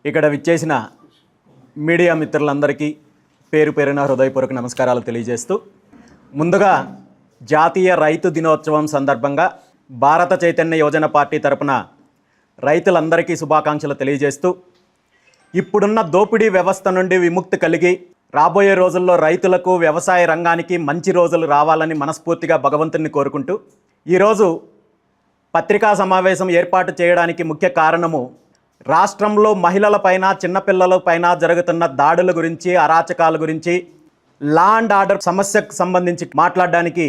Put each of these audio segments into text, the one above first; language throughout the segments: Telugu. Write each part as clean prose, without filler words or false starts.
ఇక్కడ విచ్చేసిన మీడియా మిత్రులందరికీ పేరు పేరున హృదయపూర్వక నమస్కారాలు తెలియజేస్తూ, ముందుగా జాతీయ రైతు దినోత్సవం సందర్భంగా భారత చైతన్య యోజన పార్టీ తరపున రైతులందరికీ శుభాకాంక్షలు తెలియజేస్తూ, ఇప్పుడున్న దోపిడీ వ్యవస్థ నుండి విముక్తి కలిగి రాబోయే రోజుల్లో రైతులకు వ్యవసాయ రంగానికి మంచి రోజులు రావాలని మనస్ఫూర్తిగా భగవంతుని కోరుకుంటూ, ఈరోజు పత్రికా సమావేశం ఏర్పాటు చేయడానికి ముఖ్య కారణము రాష్ట్రంలో మహిళలపైన చిన్నపిల్లలపైన జరుగుతున్న దాడుల గురించి, అరాచకాల గురించి, లా అండ్ ఆర్డర్ సమస్యకు సంబంధించి మాట్లాడడానికి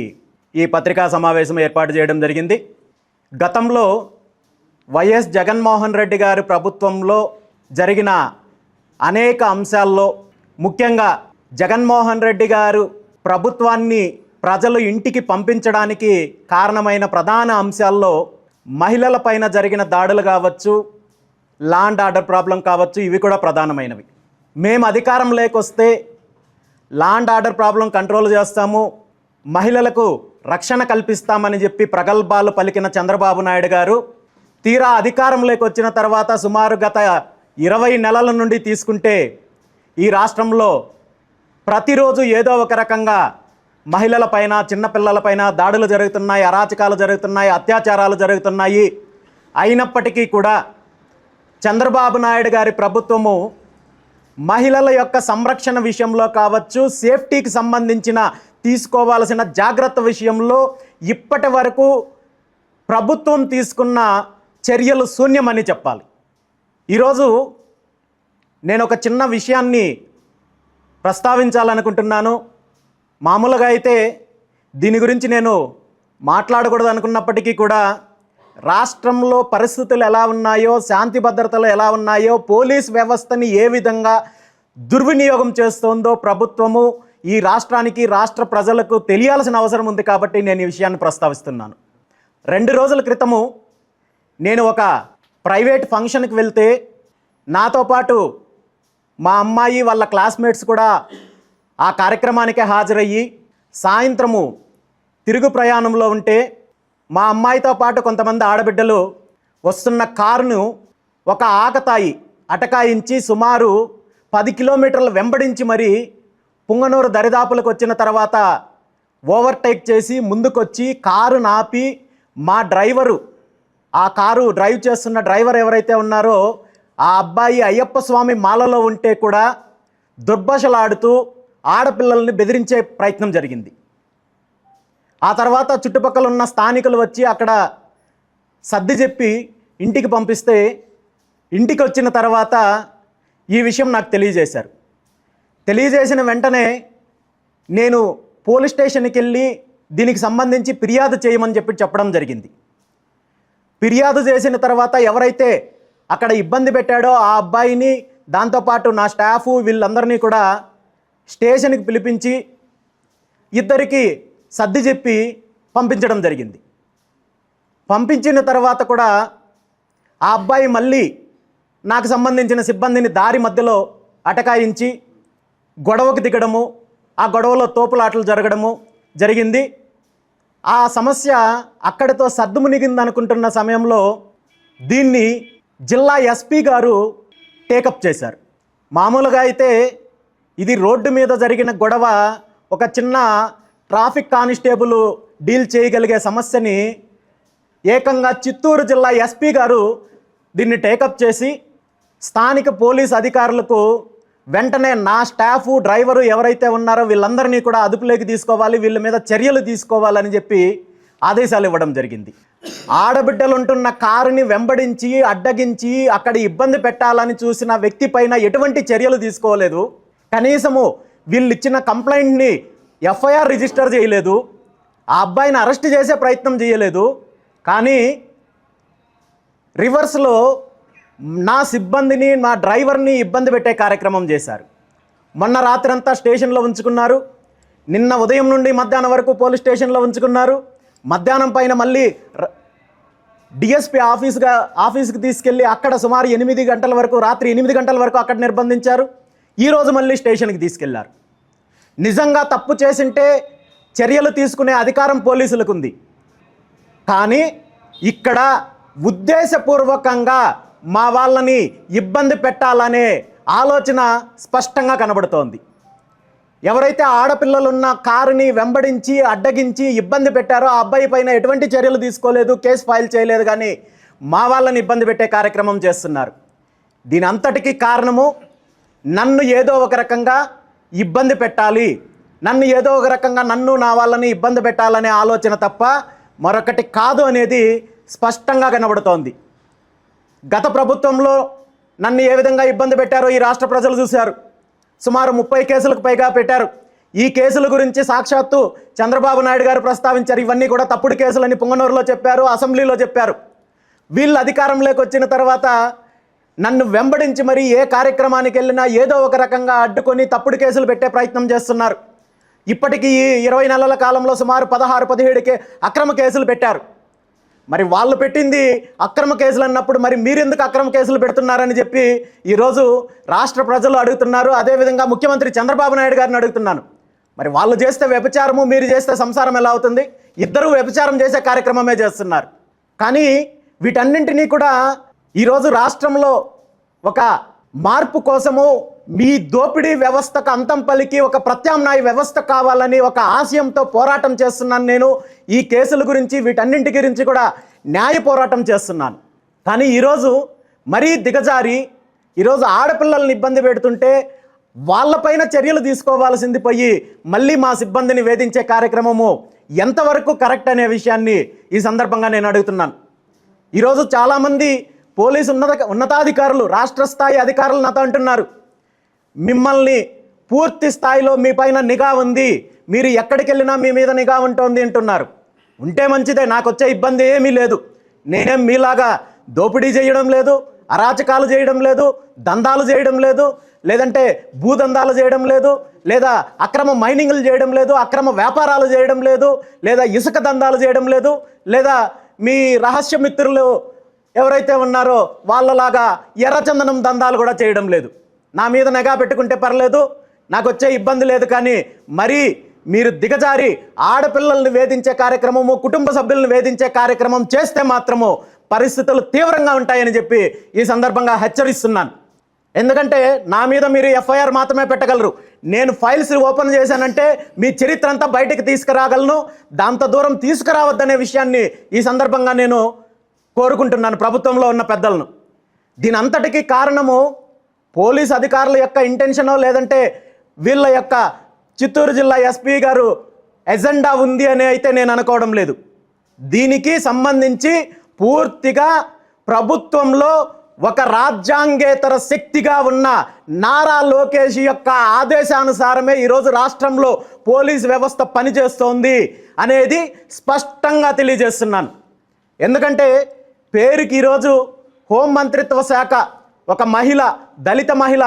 ఈ పత్రికా సమావేశం ఏర్పాటు చేయడం జరిగింది. గతంలో వైఎస్ జగన్మోహన్ రెడ్డి గారి ప్రభుత్వంలో జరిగిన అనేక అంశాల్లో, ముఖ్యంగా జగన్మోహన్ రెడ్డి గారు ప్రభుత్వాన్ని ప్రజలు ఇంటికి పంపించడానికి కారణమైన ప్రధాన అంశాల్లో మహిళలపైన జరిగిన దాడులు కావచ్చు, లా అండ్ ఆర్డర్ ప్రాబ్లం కావచ్చు, ఇవి కూడా ప్రధానమైనవి. మేము అధికారంలోకి వస్తే law and order problem control చేస్తాము, మహిళలకు రక్షణ కల్పిస్తామని చెప్పి ప్రగల్భాలు పలికిన చంద్రబాబు నాయుడు గారు తీరా అధికారంలోకి వచ్చిన తర్వాత సుమారు గత 20 నెలల నుండి తీసుకుంటే ఈ రాష్ట్రంలో ప్రతిరోజు ఏదో ఒక రకంగా మహిళలపైన, చిన్నపిల్లలపైన దాడులు జరుగుతున్నాయి, అరాచకాలు జరుగుతున్నాయి, అత్యాచారాలు జరుగుతున్నాయి. అయినప్పటికీ కూడా చంద్రబాబు నాయుడు గారి ప్రభుత్వము మహిళల యొక్క సంరక్షణ విషయంలో కావచ్చు, సేఫ్టీకి సంబంధించిన తీసుకోవాల్సిన జాగ్రత్త విషయంలో ఇప్పటి వరకు ప్రభుత్వం తీసుకున్న చర్యలు శూన్యమని చెప్పాలి. ఈరోజు నేను ఒక చిన్న విషయాన్ని ప్రస్తావించాలనుకుంటున్నాను. మామూలుగా అయితే దీని గురించి నేను మాట్లాడకూడదు అనుకున్నప్పటికీ కూడా రాష్ట్రంలో పరిస్థితులు ఎలా ఉన్నాయో, శాంతి భద్రతలు ఎలా ఉన్నాయో, పోలీస్ వ్యవస్థని ఏ విధంగా దుర్వినియోగం చేస్తోందో ప్రభుత్వము ఈ రాష్ట్రానికి, రాష్ట్ర ప్రజలకు తెలియాల్సిన అవసరం ఉంది. కాబట్టి నేను ఈ విషయాన్ని ప్రస్తావిస్తున్నాను. 2 రోజుల క్రితము నేను ఒక ప్రైవేట్ ఫంక్షన్కి వెళ్తే నాతో పాటు మా అమ్మాయి వాళ్ళ క్లాస్మేట్స్ కూడా ఆ కార్యక్రమానికే హాజరయ్యి సాయంత్రము తిరుగు ప్రయాణంలో ఉంటే మా అమ్మాయితో పాటు కొంతమంది ఆడబిడ్డలు వస్తున్న కారును ఒక ఆకతాయి అటకాయించి సుమారు 10 కిలోమీటర్లు వెంబడించి మరి పుంగనూరు దరిదాపులకు వచ్చిన తర్వాత ఓవర్టేక్ చేసి ముందుకొచ్చి కారు నాపి మా డ్రైవరు, ఆ కారు డ్రైవ్ చేస్తున్న డ్రైవర్ ఎవరైతే ఉన్నారో ఆ అబ్బాయి అయ్యప్ప స్వామి మాలలో ఉంటే కూడా దుర్భాషలాడుతూ ఆడపిల్లల్ని బెదిరించే ప్రయత్నం జరిగింది. ఆ తర్వాత చుట్టుపక్కల ఉన్న స్థానికులు వచ్చి అక్కడ సర్ది చెప్పి ఇంటికి పంపిస్తే, ఇంటికి వచ్చిన తర్వాత ఈ విషయం నాకు తెలియజేశారు. తెలియజేసిన వెంటనే నేను పోలీస్ స్టేషన్కి వెళ్ళి దీనికి సంబంధించి ఫిర్యాదు చేయమని చెప్పడం జరిగింది. ఫిర్యాదు చేసిన తర్వాత ఎవరైతే అక్కడ ఇబ్బంది పెట్టాడో ఆ అబ్బాయిని, దాంతోపాటు నా స్టాఫు వీళ్ళందరినీ కూడా స్టేషన్కి పిలిపించి ఇద్దరికి సర్ది చెప్పి పంపించడం జరిగింది. పంపించిన తర్వాత కూడా ఆ అబ్బాయి మళ్ళీ నాకు సంబంధించిన సిబ్బందిని దారి మధ్యలో అటకాయించి గొడవకు దిగడము, ఆ గొడవలో తోపులాటలు జరగడము జరిగింది. ఆ సమస్య అక్కడితో సద్దుమునిగింది అనుకుంటున్న సమయంలో దీన్ని జిల్లా ఎస్పీ గారు టేకప్ చేశారు. మామూలుగా అయితే ఇది రోడ్డు మీద జరిగిన గొడవ, ఒక చిన్న ట్రాఫిక్ కానిస్టేబుల్ డీల్ చేయగలిగే సమస్యని ఏకంగా చిత్తూరు జిల్లా ఎస్పీ గారు దీన్ని టేకప్ చేసి స్థానిక పోలీస్ అధికారులకు వెంటనే నా స్టాఫు, డ్రైవరు ఎవరైతే ఉన్నారో వీళ్ళందరినీ కూడా అదుపులోకి తీసుకోవాలి, వీళ్ళ మీద చర్యలు తీసుకోవాలని చెప్పి ఆదేశాలు ఇవ్వడం జరిగింది. ఆడబిడ్డలు ఉంటున్న కారుని వెంబడించి అడ్డగించి అక్కడ ఇబ్బంది పెట్టాలని చూసిన వ్యక్తి పైన ఎటువంటి చర్యలు తీసుకోలేదు. కనీసము వీళ్ళు ఇచ్చిన కంప్లైంట్ని ఎఫ్ఐఆర్ రిజిస్టర్ చేయలేదు, ఆ అబ్బాయిని అరెస్ట్ చేసే ప్రయత్నం చేయలేదు. కానీ రివర్స్లో నా సిబ్బందిని, నా డ్రైవర్ని ఇబ్బంది పెట్టే కార్యక్రమం చేశారు. మొన్న రాత్రి అంతా స్టేషన్లో ఉంచుకున్నారు, నిన్న ఉదయం నుండి మధ్యాహ్నం వరకు పోలీస్ స్టేషన్లో ఉంచుకున్నారు. మధ్యాహ్నం పైన మళ్ళీ డిఎస్పీ ఆఫీస్కి తీసుకెళ్ళి అక్కడ సుమారు 8 గంటల వరకు, రాత్రి 8 గంటల వరకు అక్కడ నిర్బంధించారు. ఈరోజు మళ్ళీ స్టేషన్కి తీసుకెళ్లారు. నిజంగా తప్పు చేసింటే చర్యలు తీసుకునే అధికారం పోలీసులకు ఉంది. కానీ ఇక్కడ ఉద్దేశపూర్వకంగా మా వాళ్ళని ఇబ్బంది పెట్టాలనే ఆలోచన స్పష్టంగా కనబడుతోంది. ఎవరైతే ఆడపిల్లలున్న కారుని వెంబడించి అడ్డగించి ఇబ్బంది పెట్టారో ఆ అబ్బాయి పైన ఎటువంటి చర్యలు తీసుకోలేదు, కేసు ఫైల్ చేయలేదు, కానీ మా వాళ్ళని ఇబ్బంది పెట్టే కార్యక్రమం చేస్తున్నారు. దీని అంతటికీ కారణము నన్ను ఏదో ఒక రకంగా ఇబ్బంది పెట్టాలి, నన్ను ఏదో ఒక రకంగా నన్ను నా వాళ్ళని ఇబ్బంది పెట్టాలనే ఆలోచన తప్ప మరొకటి కాదు అనేది స్పష్టంగా కనబడుతోంది. గత ప్రభుత్వంలో నన్ను ఏ విధంగా ఇబ్బంది పెట్టారో ఈ రాష్ట్ర ప్రజలు చూశారు. సుమారు 30 కేసులకు పైగా పెట్టారు. ఈ కేసుల గురించి సాక్షాత్తు చంద్రబాబు నాయుడు గారు ప్రస్తావించారు. ఇవన్నీ కూడా తప్పుడు కేసులని పొంగనూరులో చెప్పారు, అసెంబ్లీలో చెప్పారు. వీళ్ళు అధికారంలోకి వచ్చిన తర్వాత నన్ను వెంబడించి మరి ఏ కార్యక్రమానికి వెళ్ళినా ఏదో ఒక రకంగా అడ్డుకొని తప్పుడు కేసులు పెట్టే ప్రయత్నం చేస్తున్నారు. ఇప్పటికీ ఈ 20 నెలల కాలంలో సుమారు 16-17 అక్రమ కేసులు పెట్టారు. మరి వాళ్ళు పెట్టింది అక్రమ కేసులు అన్నప్పుడు మరి మీరెందుకు అక్రమ కేసులు పెడుతున్నారని చెప్పి ఈరోజు రాష్ట్ర ప్రజలు అడుగుతున్నారు. అదేవిధంగా ముఖ్యమంత్రి చంద్రబాబు నాయుడు గారిని అడుగుతున్నాను. మరి వాళ్ళు చేస్తే వ్యభిచారము, మీరు చేస్తే సంసారం ఎలా అవుతుంది? ఇద్దరూ వ్యభిచారం చేసే కార్యక్రమమే చేస్తున్నారు. కానీ వీటన్నింటినీ కూడా ఈరోజు రాష్ట్రంలో ఒక మార్పు కోసము మీ దోపిడీ వ్యవస్థకు అంతం పలికి ఒక ప్రత్యామ్నాయ వ్యవస్థ కావాలని ఒక ఆశయంతో పోరాటం చేస్తున్నాను. నేను ఈ కేసుల గురించి వీటన్నింటి గురించి కూడా న్యాయ పోరాటం చేస్తున్నాను. కానీ ఈరోజు మరీ దిగజారి ఈరోజు ఆడపిల్లల్ని ఇబ్బంది పెడుతుంటే వాళ్ళపైన చర్యలు తీసుకోవాల్సింది పోయి మళ్ళీ మా సిబ్బందిని వేధించే కార్యక్రమము ఎంతవరకు కరెక్ట్ అనే విషయాన్ని ఈ సందర్భంగా నేను అడుగుతున్నాను. ఈరోజు చాలామంది పోలీసు ఉన్నతాధికారులు, రాష్ట్ర స్థాయి అధికారులు నాతో అంటున్నారు, మిమ్మల్ని పూర్తి స్థాయిలో మీ పైన నిఘా ఉంది, మీరు ఎక్కడికి వెళ్ళినా మీ మీద నిఘా ఉంటుంది అంటున్నారు. ఉంటే మంచిదే, నాకు వచ్చే ఇబ్బంది ఏమీ లేదు. నేనేం మీలాగా దోపిడీ చేయడం లేదు, అరాచకాలు చేయడం లేదు, దందాలు చేయడం లేదు, లేదంటే భూదందాలు చేయడం లేదు, లేదా అక్రమ మైనింగ్లు చేయడం లేదు, అక్రమ వ్యాపారాలు చేయడం లేదు, లేదా ఇసుక దందాలు చేయడం లేదు, లేదా మీ రహస్య మిత్రులు ఎవరైతే ఉన్నారో వాళ్ళలాగా ఎర్రచందనం దందాలు కూడా చేయడం లేదు. నా మీద నిఘా పెట్టుకుంటే పర్లేదు, నాకు వచ్చే ఇబ్బంది లేదు. కానీ మరీ మీరు దిగజారి ఆడపిల్లల్ని వేధించే కార్యక్రమము, కుటుంబ సభ్యులను వేధించే కార్యక్రమం చేస్తే మాత్రము పరిస్థితులు తీవ్రంగా ఉంటాయని చెప్పి ఈ సందర్భంగా హెచ్చరిస్తున్నాను. ఎందుకంటే నా మీద మీరు ఎఫ్ఐఆర్ మాత్రమే పెట్టగలరు. నేను ఫైల్స్ ఓపెన్ చేశానంటే మీ చరిత్ర అంతా బయటకు తీసుకురాగలను. దాంత దూరం తీసుకురావద్దనే విషయాన్ని ఈ సందర్భంగా నేను కోరుకుంటున్నాను ప్రభుత్వంలో ఉన్న పెద్దలను. దీని అంతటికీ కారణము పోలీస్ అధికారుల యొక్క ఇంటెన్షనో లేదంటే వీళ్ళ యొక్క చిత్తూరు జిల్లా ఎస్పీ గారు ఎజెండా ఉంది అని అయితే నేను అనుకోవడం లేదు. దీనికి సంబంధించి పూర్తిగా ప్రభుత్వంలో ఒక రాజ్యాంగేతర శక్తిగా ఉన్న నారా లోకేష్ యొక్క ఆదేశానుసారమే ఈరోజు రాష్ట్రంలో పోలీస్ వ్యవస్థ పనిచేస్తోంది అనేది స్పష్టంగా తెలియజేస్తున్నాను. ఎందుకంటే పేరుకి ఈరోజు హోంమంత్రిత్వ శాఖ ఒక మహిళ, దళిత మహిళ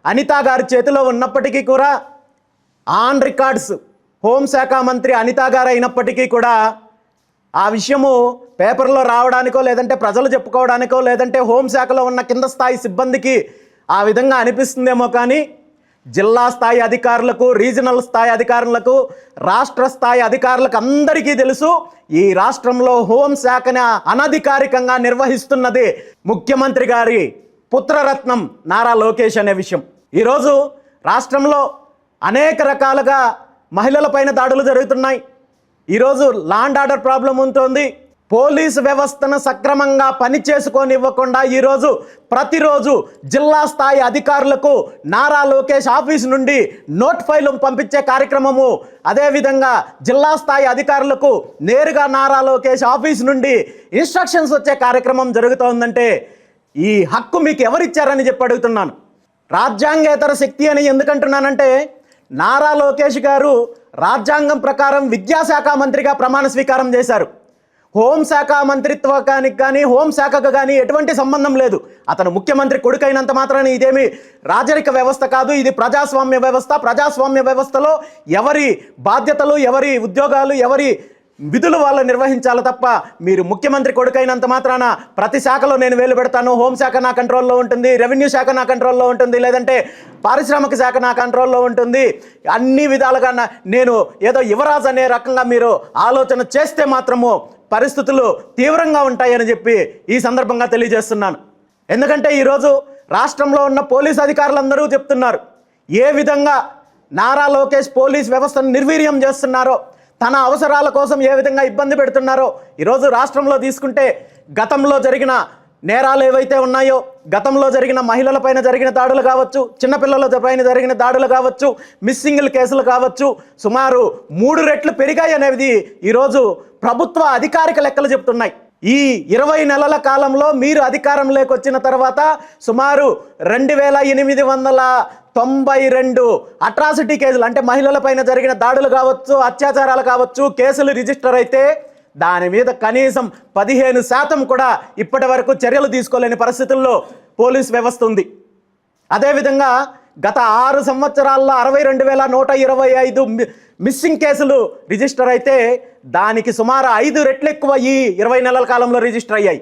అనితా గారి చేతిలో ఉన్నప్పటికీ కూడా, ఆన్ రికార్డ్స్ హోంశాఖ మంత్రి అనితా గారు అయినప్పటికీ కూడా ఆ విషయము పేపర్లో రావడానికో లేదంటే ప్రజలు చెప్పుకోవడానికో లేదంటే హోంశాఖలో ఉన్న కింద స్థాయి సిబ్బందికి ఆ విధంగా అనిపిస్తుందేమో, కానీ జిల్లా స్థాయి అధికారులకు, రీజనల్ స్థాయి అధికారులకు, రాష్ట్ర స్థాయి అధికారులకు అందరికీ తెలుసు ఈ రాష్ట్రంలో హోంశాఖని అనధికారికంగా నిర్వహిస్తున్నది ముఖ్యమంత్రి గారి పుత్రరత్నం నారా లోకేష్ అనే విషయం. ఈరోజు రాష్ట్రంలో అనేక రకాలుగా మహిళలపైన దాడులు జరుగుతున్నాయి. ఈరోజు లా అండ్ ఆర్డర్ ప్రాబ్లం ఉంటుంది. పోలీసు వ్యవస్థను సక్రమంగా పనిచేసుకోనివ్వకుండా ఈరోజు ప్రతిరోజు జిల్లా స్థాయి అధికారులకు నారా లోకేష్ ఆఫీస్ నుండి నోట్ ఫైల్ పంపించే కార్యక్రమము, అదేవిధంగా జిల్లా స్థాయి అధికారులకు నేరుగా నారా లోకేష్ ఆఫీస్ నుండి ఇన్స్ట్రక్షన్స్ వచ్చే కార్యక్రమం జరుగుతోందంటే ఈ హక్కు మీకు ఎవరిచ్చారని చెప్పి అడుగుతున్నాను. రాజ్యాంగేతర శక్తి అని ఎందుకంటున్నానంటే నారా లోకేష్ గారు రాజ్యాంగం ప్రకారం విద్యాశాఖ మంత్రిగా ప్రమాణ స్వీకారం చేశారు. హోంశాఖ మంత్రిత్వానికి కానీ హోంశాఖకు కానీ ఎటువంటి సంబంధం లేదు. అతను ముఖ్యమంత్రి కొడుకైనంత మాత్రాన ఇదేమి రాజరిక వ్యవస్థ కాదు, ఇది ప్రజాస్వామ్య వ్యవస్థ. ప్రజాస్వామ్య వ్యవస్థలో ఎవరి బాధ్యతలు, ఎవరి ఉద్యోగాలు, ఎవరి విధులు వాళ్ళు నిర్వహించాలి తప్ప మీరు ముఖ్యమంత్రి కొడుకైనంత మాత్రాన ప్రతి శాఖలో నేను వేలు పెడతాను, హోంశాఖ నా కంట్రోల్లో ఉంటుంది, రెవెన్యూ శాఖ నా కంట్రోల్లో ఉంటుంది, లేదంటే పారిశ్రామిక శాఖ నా కంట్రోల్లో ఉంటుంది, అన్ని విధాలుగా నేను ఏదో యువరాజు అనే రకంగా మీరు ఆలోచన చేస్తే మాత్రము పరిస్థితులు తీవ్రంగా ఉంటాయని చెప్పి ఈ సందర్భంగా తెలియజేస్తున్నాను. ఎందుకంటే ఈరోజు రాష్ట్రంలో ఉన్న పోలీస్ అధికారులందరూ చెప్తున్నారు ఏ విధంగా నారా లోకేష్ పోలీస్ వ్యవస్థను నిర్వీర్యం చేస్తున్నారో, తన అవసరాల కోసం ఏ విధంగా ఇబ్బంది పెడుతున్నారో. ఈరోజు రాష్ట్రంలో తీసుకుంటే గతంలో జరిగిన నేరాలు ఏవైతే ఉన్నాయో, గతంలో జరిగిన మహిళలపైన జరిగిన దాడులు కావచ్చు, చిన్నపిల్లల పైన జరిగిన దాడులు కావచ్చు, మిస్సింగ్ల కేసులు కావచ్చు, సుమారు 3 రెట్లు పెరిగాయి అనేది ఈరోజు ప్రభుత్వ అధికారిక లెక్కలు చెప్తున్నాయి. ఈ 20 నెలల కాలంలో మీరు అధికారంలోకి వచ్చిన తర్వాత సుమారు 2892 అట్రాసిటీ కేసులు, అంటే మహిళలపైన జరిగిన దాడులు కావచ్చు, అత్యాచారాలు కావచ్చు, కేసులు రిజిస్టర్ అయితే దాని మీద కనీసం 15% కూడా ఇప్పటి వరకు చర్యలు తీసుకోలేని పరిస్థితుల్లో పోలీస్ వ్యవస్థ ఉంది. అదేవిధంగా గత 6 సంవత్సరాల్లో 62,125 మిస్సింగ్ కేసులు రిజిస్టర్ అయితే దానికి సుమారు 5 రెట్లు ఎక్కువ ఈ 20 నెలల కాలంలో రిజిస్టర్ అయ్యాయి.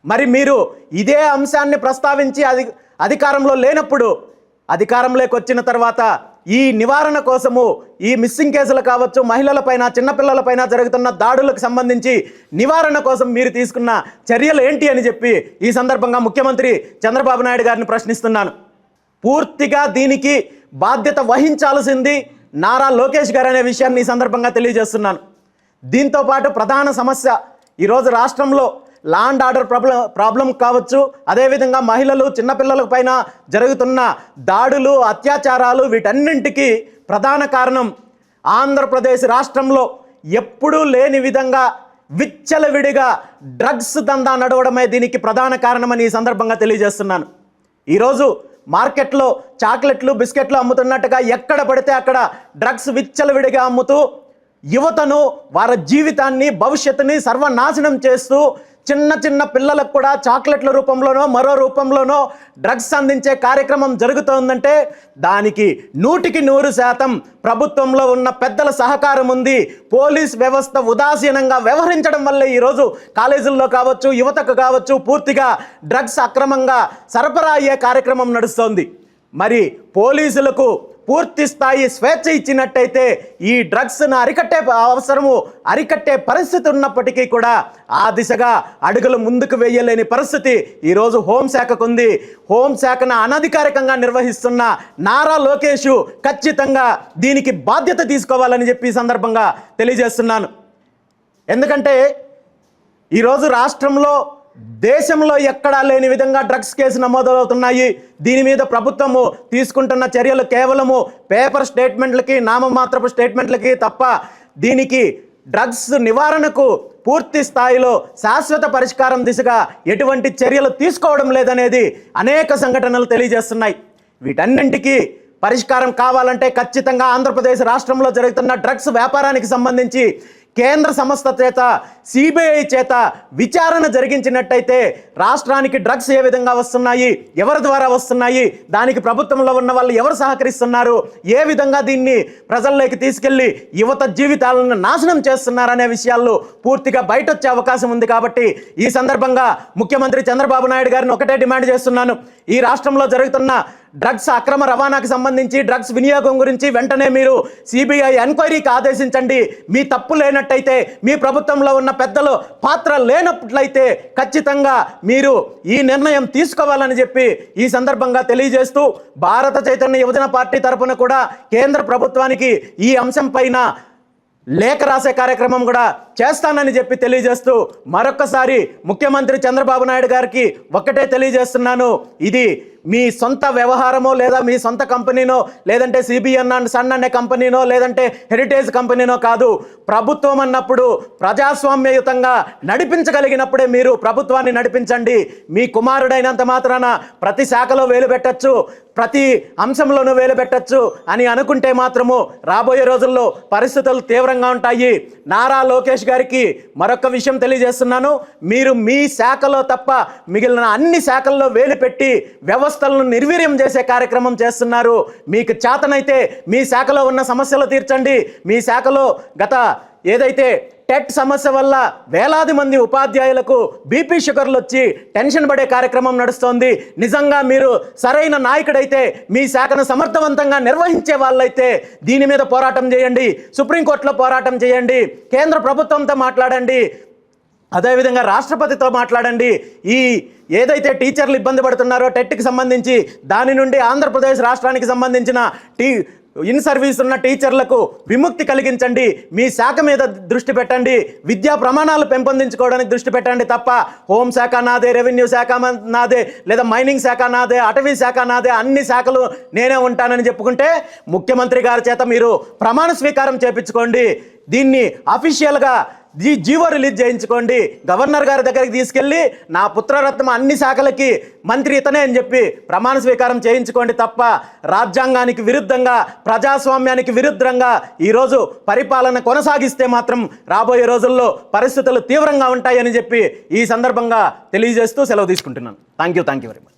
మరి మీరు ఇదే అంశాన్ని ప్రస్తావించి అధికారంలో లేనప్పుడు అధికారంలోకి వచ్చిన తర్వాత ఈ నివారణ కోసము ఈ మిస్సింగ్ కేసులు కావచ్చు, మహిళలపైన చిన్నపిల్లలపైన జరుగుతున్న దాడులకు సంబంధించి నివారణ కోసం మీరు తీసుకున్న చర్యలు ఏంటి అని చెప్పి ఈ సందర్భంగా ముఖ్యమంత్రి చంద్రబాబు నాయుడు గారిని ప్రశ్నిస్తున్నాను. పూర్తిగా దీనికి బాధ్యత వహించాల్సింది నారా లోకేష్ గారు అనే విషయాన్ని ఈ సందర్భంగా తెలియజేస్తున్నాను. దీంతో పాటు ప్రధాన సమస్య ఈరోజు రాష్ట్రంలో లా అండ్ ఆర్డర్ ప్రాబ్లం కావచ్చు, అదేవిధంగా మహిళలు చిన్నపిల్లల పైన జరుగుతున్న దాడులు, అత్యాచారాలు, వీటన్నింటికి ప్రధాన కారణం ఆంధ్రప్రదేశ్ రాష్ట్రంలో ఎప్పుడూ లేని విధంగా విచ్చలవిడిగా డ్రగ్స్ దందా నడవడమే దీనికి ప్రధాన కారణమని ఈ సందర్భంగా తెలియజేస్తున్నాను. ఈరోజు మార్కెట్లో చాక్లెట్లు, బిస్కెట్లు అమ్ముతున్నట్టుగా ఎక్కడ పడితే అక్కడ డ్రగ్స్ విచ్చలవిడిగా అమ్ముతూ యువతను, వారి జీవితాన్ని, భవిష్యత్తుని సర్వనాశనం చేస్తూ చిన్న చిన్న పిల్లలకు కూడా చాక్లెట్ల రూపంలోనో మరో రూపంలోనో డ్రగ్స్ అందించే కార్యక్రమం జరుగుతోందంటే దానికి 100% ప్రభుత్వంలో ఉన్న పెద్దల సహకారం ఉంది. పోలీస్ వ్యవస్థ ఉదాసీనంగా వ్యవహరించడం వల్లే ఈరోజు కాలేజీల్లో కావచ్చు, యువతకు కావచ్చు, పూర్తిగా డ్రగ్స్ అక్రమంగా సరఫరా అయ్యే కార్యక్రమం నడుస్తోంది. మరి పోలీసులకు పూర్తి స్థాయి స్వేచ్ఛ ఇచ్చినట్టయితే ఈ డ్రగ్స్ను అరికట్టే పరిస్థితి ఉన్నప్పటికీ కూడా ఆ దిశగా అడుగులు ముందుకు వేయలేని పరిస్థితి ఈరోజు హోంశాఖకు ఉంది. హోంశాఖను అనధికారికంగా నిర్వహిస్తున్న నారా లోకేష్ ఖచ్చితంగా దీనికి బాధ్యత తీసుకోవాలని చెప్పి ఈ సందర్భంగా తెలియజేస్తున్నాను. ఎందుకంటే ఈరోజు రాష్ట్రంలో, దేశంలో ఎక్కడా లేని విధంగా డ్రగ్స్ కేసు నమోదవుతున్నాయి. దీని మీద ప్రభుత్వము తీసుకుంటున్న చర్యలు కేవలము పేపర్ స్టేట్మెంట్లకి, నామమాత్రపు స్టేట్మెంట్లకి తప్ప దీనికి డ్రగ్స్ నివారణకు పూర్తి స్థాయిలో శాశ్వత పరిష్కారం దిశగా ఎటువంటి చర్యలు తీసుకోవడం లేదనేది అనేక సంఘటనలు తెలియజేస్తున్నాయి. వీటన్నింటికీ పరిష్కారం కావాలంటే ఖచ్చితంగా ఆంధ్రప్రదేశ్ రాష్ట్రంలో జరుగుతున్న డ్రగ్స్ వ్యాపారానికి సంబంధించి కేంద్ర సంస్థ చేత, సిబిఐ చేత విచారణ జరిగించినట్టయితే రాష్ట్రానికి డ్రగ్స్ ఏ విధంగా వస్తున్నాయి, ఎవరి ద్వారా వస్తున్నాయి, దానికి ప్రభుత్వంలో ఉన్న వాళ్ళు ఎవరు సహకరిస్తున్నారు, ఏ విధంగా దీన్ని ప్రజల్లోకి తీసుకెళ్లి యువత జీవితాలను నాశనం చేస్తున్నారనే విషయాల్లో పూర్తిగా బయట వచ్చే అవకాశం ఉంది. కాబట్టి ఈ సందర్భంగా ముఖ్యమంత్రి చంద్రబాబు నాయుడు గారిని ఒకటే డిమాండ్ చేస్తున్నాను. ఈ రాష్ట్రంలో జరుగుతున్న డ్రగ్స్ అక్రమ రవాణాకు సంబంధించి, డ్రగ్స్ వినియోగం గురించి వెంటనే మీరు సిబిఐ ఎంక్వైరీకి ఆదేశించండి. మీ తప్పు లేనట్టయితే, మీ ప్రభుత్వంలో ఉన్న పెద్దలు పాత్ర లేనట్లయితే ఖచ్చితంగా మీరు ఈ నిర్ణయం తీసుకోవాలని చెప్పి ఈ సందర్భంగా తెలియజేస్తూ, భారత చైతన్య యువజన పార్టీ తరఫున కూడా కేంద్ర ప్రభుత్వానికి ఈ అంశం పైన లేఖ రాసే కార్యక్రమం కూడా చేస్తానని చెప్పి తెలియజేస్తూ, మరొక్కసారి ముఖ్యమంత్రి చంద్రబాబు నాయుడు గారికి ఒక్కటే తెలియజేస్తున్నాను, ఇది మీ సొంత వ్యవహారమో లేదా మీ సొంత కంపెనీనో లేదంటే సిబిఎన్ అండ్ సన్ అనే కంపెనీనో లేదంటే హెరిటేజ్ కంపెనీనో కాదు. ప్రభుత్వం అన్నప్పుడు ప్రజాస్వామ్యయుతంగా నడిపించగలిగినప్పుడే మీరు ప్రభుత్వాన్ని నడిపించండి. మీ కుమారుడైనంత మాత్రాన ప్రతి శాఖలో వేలు పెట్టచ్చు, ప్రతి అంశంలోనూ వేలు పెట్టచ్చు అని అనుకుంటే మాత్రము రాబోయే రోజుల్లో పరిస్థితులు తీవ్రంగా ఉంటాయి. నారా లోకేష్ గారికి మరొక విషయం తెలియజేస్తున్నాను, మీరు మీ శాఖలో తప్ప మిగిలిన అన్ని శాఖల్లో వేలు పెట్టి వ్యవస్థలను నిర్వీర్యం చేసే కార్యక్రమం చేస్తున్నారు. మీకు చేతనైతే మీ శాఖలో ఉన్న సమస్యలు తీర్చండి. మీ శాఖలో గత ఏదైతే టెట్ సమస్య వల్ల వేలాది మంది ఉపాధ్యాయులకు బీపీ షుగర్లు వచ్చి టెన్షన్ పడే కార్యక్రమం నడుస్తోంది. నిజంగా మీరు సరైన నాయకుడైతే, మీ శాఖను సమర్థవంతంగా నిర్వహించే వాళ్ళైతే దీని మీద పోరాటం చేయండి, సుప్రీంకోర్టులో పోరాటం చేయండి, కేంద్ర ప్రభుత్వంతో మాట్లాడండి. అదేవిధంగా రాష్ట్రపతితో మాట్లాడండి. ఈ ఏదైతే టీచర్లు ఇబ్బంది పడుతున్నారో టెట్కి సంబంధించి దాని నుండి ఆంధ్రప్రదేశ్ రాష్ట్రానికి సంబంధించిన ఇన్ సర్వీస్ ఉన్న టీచర్లకు విముక్తి కలిగించండి. మీ శాఖ మీద దృష్టి పెట్టండి, విద్యా ప్రమాణాలు పెంపొందించుకోవడానికి దృష్టి పెట్టండి తప్ప హోంశాఖ నాదే, రెవెన్యూ శాఖ నాదే, లేదా మైనింగ్ శాఖ నాదే, అటవీ శాఖ నాదే, అన్ని శాఖలు నేనే ఉంటానని చెప్పుకుంటే ముఖ్యమంత్రి గారి చేత మీరు ప్రమాణ స్వీకారం చేపించుకోండి. దీన్ని అఫీషియల్గా జీవో రిలీజ్ చేయించుకోండి. గవర్నర్ గారి దగ్గరికి తీసుకెళ్ళి నా పుత్రరత్నం అన్ని శాఖలకి మంత్రి ఇతనే అని చెప్పి ప్రమాణ స్వీకారం చేయించుకోండి తప్ప రాజ్యాంగానికి విరుద్ధంగా, ప్రజాస్వామ్యానికి విరుద్ధంగా ఈరోజు పరిపాలన కొనసాగిస్తే మాత్రం రాబోయే రోజుల్లో పరిస్థితులు తీవ్రంగా ఉంటాయని చెప్పి ఈ సందర్భంగా తెలియజేస్తూ సెలవు తీసుకుంటున్నాను. Thank you very much.